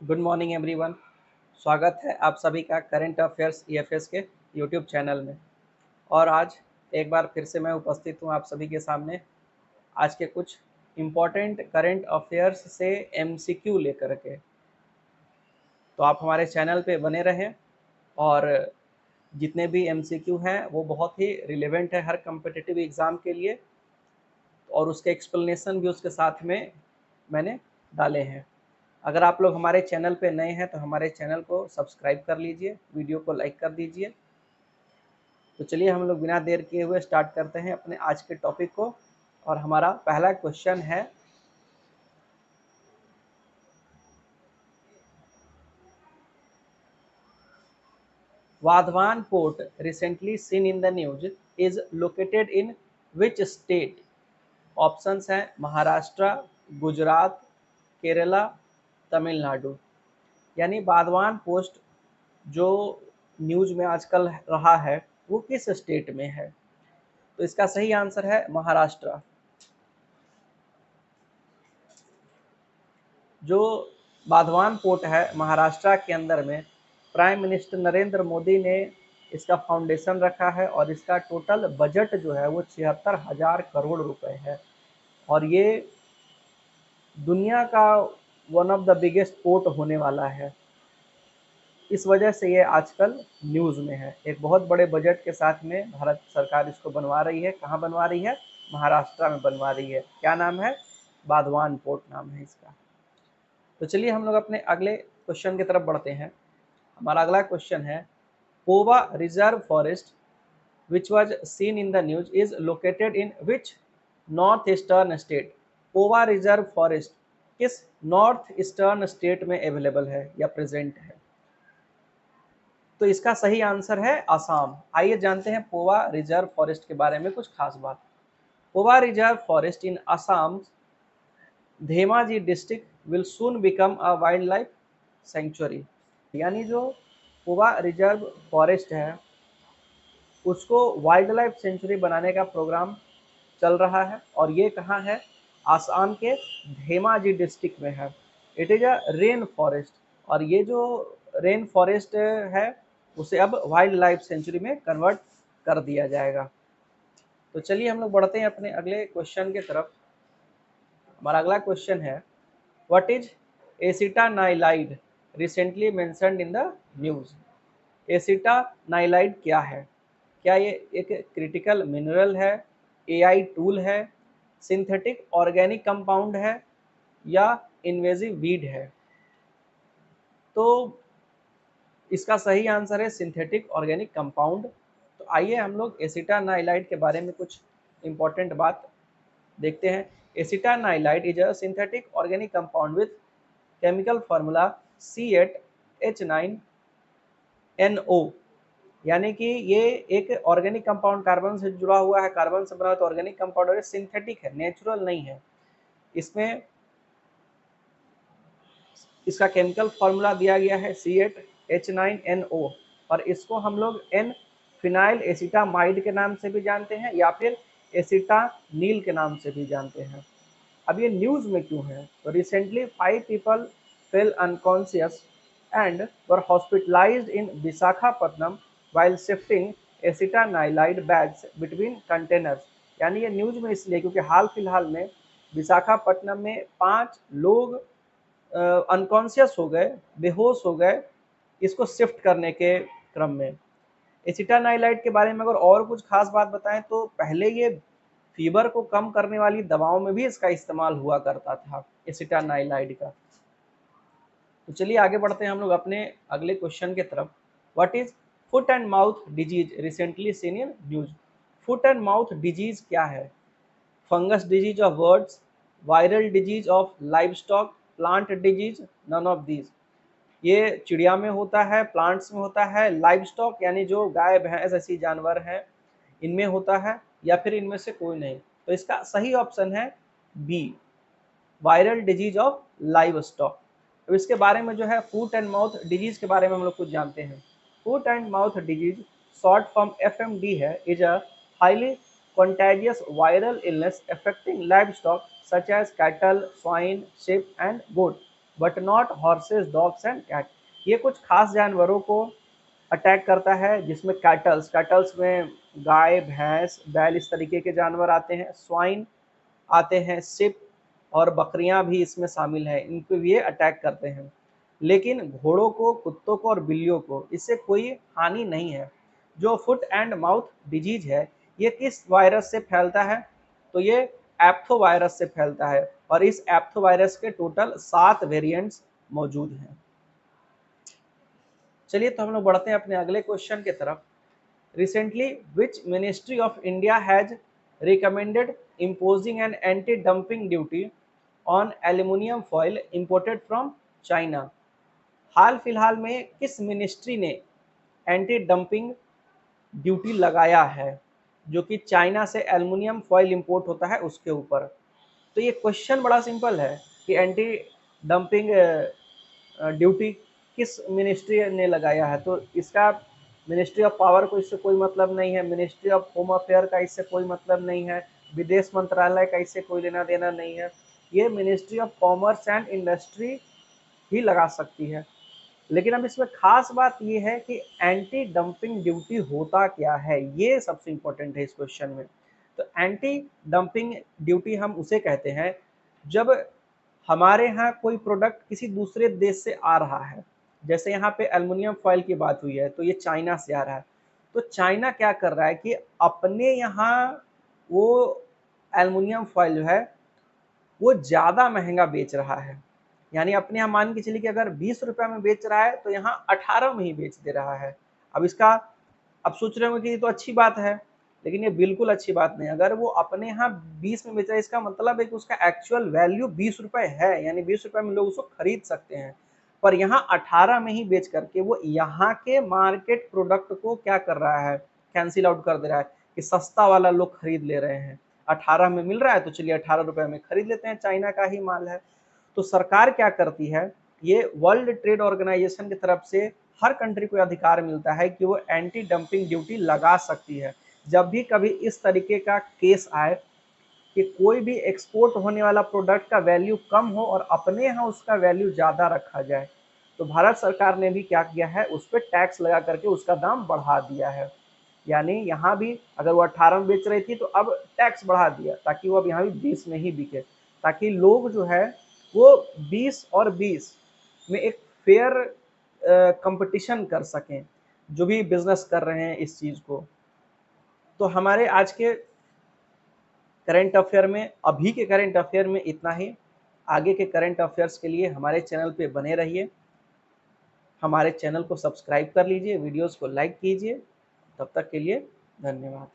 Good morning everyone. स्वागत है आप सभी का करंट अफेयर्स ईएफएस के यूट्यूब चैनल में। और आज एक बार फिर से मैं उपस्थित हूँ आप सभी के सामने आज के कुछ इम्पॉर्टेंट करंट अफेयर्स से एमसीक्यू लेकर के। तो आप हमारे चैनल पे बने रहें और जितने भी एमसीक्यू हैं वो बहुत ही रिलेवेंट है हर कम्पिटिटिव एग्ज़ाम के लिए, और उसके एक्सप्लेनेशन भी उसके साथ में मैंने डाले हैं। अगर आप लोग हमारे चैनल पे नए हैं तो हमारे चैनल को सब्सक्राइब कर लीजिए, वीडियो को लाइक कर दीजिए। तो चलिए हम लोग बिना देर किए हुए स्टार्ट करते हैं अपने आज के टॉपिक को। और हमारा पहला क्वेश्चन है, Vadhavan port recently seen in the news is located in which state? Options हैं महाराष्ट्र, गुजरात, केरला, तमिलनाडु। यानी वाधवान पोस्ट जो न्यूज में आजकल रहा है वो किस स्टेट में है? तो इसका सही आंसर है महाराष्ट्र। जो बाधवान पोर्ट है महाराष्ट्र के अंदर में, प्राइम मिनिस्टर नरेंद्र मोदी ने इसका फाउंडेशन रखा है और इसका टोटल बजट जो है वो 76,000 करोड़ रुपए है। और ये दुनिया का one of the biggest port होने वाला है। इस वजह से ये आजकल न्यूज़ में है। एक बहुत बड़े बजट के साथ में भारत सरकार इसको बनवा रही है। कहाँ बनवा रही है? महाराष्ट्र में बनवा रही है। क्या नाम है? बाधवान पोर्ट नाम है इसका। तो चलिए हम लोग अपने अगले क्वेश्चन की तरफ बढ़ते हैं। हमारा अगला क्वेश्चन है, Pova reserve forest which was seen in the news is located in which north eastern state? Pova reserve forest किस नॉर्थ ईस्टर्न स्टेट में अवेलेबल है या प्रेजेंट है? तो इसका सही आंसर है असम। आइए जानते हैं पोवा रिजर्व फॉरेस्ट के बारे में कुछ खास बात। Pova reserve forest in Assam Dhemaji district will soon become a wild life sanctuary. यानी जो पोवा रिजर्व फॉरेस्ट है उसको वाइल्ड लाइफ सेंचुरी बनाने का प्रोग्राम चल रहा है। और ये कहाँ है? आसाम के धेमाजी डिस्ट्रिक्ट में है। It is a rain forest, और ये जो रेन फॉरेस्ट है उसे अब वाइल्ड लाइफ सेंचुरी में कन्वर्ट कर दिया जाएगा। तो चलिए हम लोग बढ़ते हैं अपने अगले क्वेश्चन की तरफ। हमारा अगला क्वेश्चन है, what is acetanilide recently mentioned in the news? Acetanilide क्या है? क्या ये एक क्रिटिकल मिनरल है, एआई टूल है, सिंथेटिक ऑर्गेनिक कंपाउंड है, या इन्वेजिव वीड है? तो इसका सही आंसर है सिंथेटिक ऑर्गेनिक कंपाउंड। तो आइए हम लोग एसिटानाइलाइड के बारे में कुछ इंपॉर्टेंट बात देखते हैं। Acetanilide is a synthetic organic compound with chemical formula C8H9NO। यानी कि ये एक ऑर्गेनिक कंपाउंड कार्बन से जुड़ा हुआ है, कार्बन से बना हुआ ऑर्गेनिक कंपाउंड है, सिंथेटिक है, नेचुरल नहीं है। इसमें इसका केमिकल फार्मूला दिया गया है C8H9NO, और इसको हम लोग एन फिनाइल एसिटामाइड के नाम से भी जानते हैं या फिर एसिटानील के नाम से भी जानते हैं। अब ये न्यूज़ में क्यों है? तो recently 5 people fell unconscious and were hospitalised in Visakhapatnam while shifting acetanilide bags between containers. यानी ये न्यूज में इसलिए क्योंकि हाल फिलहाल में विशाखापट्टनम में 5 लोग अनकॉन्शियस हो गए, बेहोश हो गए, इसको शिफ्ट करने के क्रम में। एसिटानाइलाइड के बारे में अगर और कुछ खास बात बताएं तो पहले ये फीवर को कम करने वाली दवाओं में भी इसका इस्तेमाल हुआ करता था, एसिटानाइलाइड का। तो चलिए आगे बढ़ते हैं हम लोग अपने अगले क्वेश्चन की तरफ। What is foot and mouth disease recently seen in news? Foot and mouth disease क्या है? Fungus disease of birds, viral disease of livestock, plant disease, none of these. ये चिड़िया में होता है, प्लांट्स में होता है, लाइव स्टॉक यानी जो गाय भैंस ऐसी जानवर हैं इनमें होता है, या फिर इनमें से कोई नहीं। तो इसका सही ऑप्शन है B, viral disease of livestock. तो इसके बारे में जो है फूट एंड माउथ डिजीज के बारे में हम लोग कुछ जानते हैं। Foot and mouth disease short form FMD है, is a highly contagious viral illness affecting livestock such as cattle, swine, sheep and goat. But not horses, dogs and cat. ये कुछ खास जानवरों को अटैक करता है, जिसमें कैटल्स, कैटल्स में गाय, भैंस, बैल, इस तरीके के जानवर आते हैं, स्वाइन आते हैं, सिप और बकरियां भी इसमें शामिल हैं, इनको भी ये अटैक करते हैं। लेकिन घोड़ों को, कुत्तों को और बिल्लियों को इससे कोई हानि नहीं है। जो फुट एंड माउथ डिजीज है, ये किस वायरस से फैलता है? तो ये एप्थो वायरस से फैलता है और इस एप्थो वायरस के टोटल 7 वेरिएंट्स मौजूद हैं। चलिए तो हम लोग बढ़ते हैं अपने अगले क्वेश्चन की तरफ। Recently, which Ministry of India has recommended imposing an anti-dumping duty on aluminum foil imported from China? हाल फिलहाल में किस मिनिस्ट्री ने एंटी डंपिंग ड्यूटी लगाया है जो कि चाइना से एल्युमिनियम फॉयल इंपोर्ट होता है उसके ऊपर? तो ये क्वेश्चन बड़ा सिंपल है कि एंटी डंपिंग ड्यूटी किस मिनिस्ट्री ने लगाया है। तो इसका मिनिस्ट्री ऑफ पावर को इससे कोई मतलब नहीं है, मिनिस्ट्री ऑफ होम अफेयर का इससे कोई मतलब नहीं है, विदेश मंत्रालय का इससे कोई लेना देना नहीं है। ये ministry of commerce and industry ही लगा सकती है। लेकिन अब इसमें खास बात ये है कि एंटी डंपिंग ड्यूटी होता क्या है, ये सबसे इंपॉर्टेंट है इस क्वेश्चन में। तो एंटी डंपिंग ड्यूटी हम उसे कहते हैं जब हमारे यहाँ कोई प्रोडक्ट किसी दूसरे देश से आ रहा है, जैसे यहाँ पे एल्युमिनियम फॉयल की बात हुई है तो ये चाइना से आ रहा है। तो चाइना क्या कर रहा है कि अपने यहाँ वो एल्युमिनियम फॉयल जो है वो ज़्यादा महंगा बेच रहा है। यानी अपने यहाँ मान के चलिए कि अगर 20 रुपये में बेच रहा है तो यहाँ 18 में ही बेच दे रहा है। अब इसका अब सोच रहे होंगे कि ये तो अच्छी बात है, लेकिन ये बिल्कुल अच्छी बात नहीं। अगर वो अपने यहाँ 20 में बेच रहा है, इसका मतलब है कि उसका एक्चुअल वैल्यू 20 रुपये है, यानी 20 रुपये में लोग उसको खरीद सकते हैं। पर यहाँ 18 में ही बेच करके वो यहाँ के मार्केट प्रोडक्ट को क्या कर रहा है, कैंसिल आउट कर दे रहा है कि सस्ता वाला लोग खरीद ले रहे हैं। 18 में मिल रहा है तो चलिए 18 रुपये में खरीद लेते हैं, चाइना का ही माल है। तो सरकार क्या करती है, ये वर्ल्ड ट्रेड ऑर्गेनाइजेशन की तरफ से हर कंट्री को अधिकार मिलता है कि वो एंटी डंपिंग ड्यूटी लगा सकती है। जब भी कभी इस तरीके का केस आए कि कोई भी एक्सपोर्ट होने वाला प्रोडक्ट का वैल्यू कम हो और अपने यहाँ उसका वैल्यू ज़्यादा रखा जाए, तो भारत सरकार ने भी क्या किया है, उस पर टैक्स लगा करके उसका दाम बढ़ा दिया है। यानी यहाँ भी अगर वो 18 में बेच रही थी तो अब टैक्स बढ़ा दिया ताकि वो अब यहाँ भी 20 में ही बिके, ताकि लोग जो है वो 20 और 20 में एक फेयर कंपटीशन कर सकें, जो भी बिजनेस कर रहे हैं इस चीज़ को। तो हमारे आज के करंट अफेयर में, अभी के करंट अफेयर में इतना ही। आगे के करंट अफेयर्स के लिए हमारे चैनल पे बने रहिए, हमारे चैनल को सब्सक्राइब कर लीजिए, वीडियोस को लाइक कीजिए। तब तक के लिए धन्यवाद।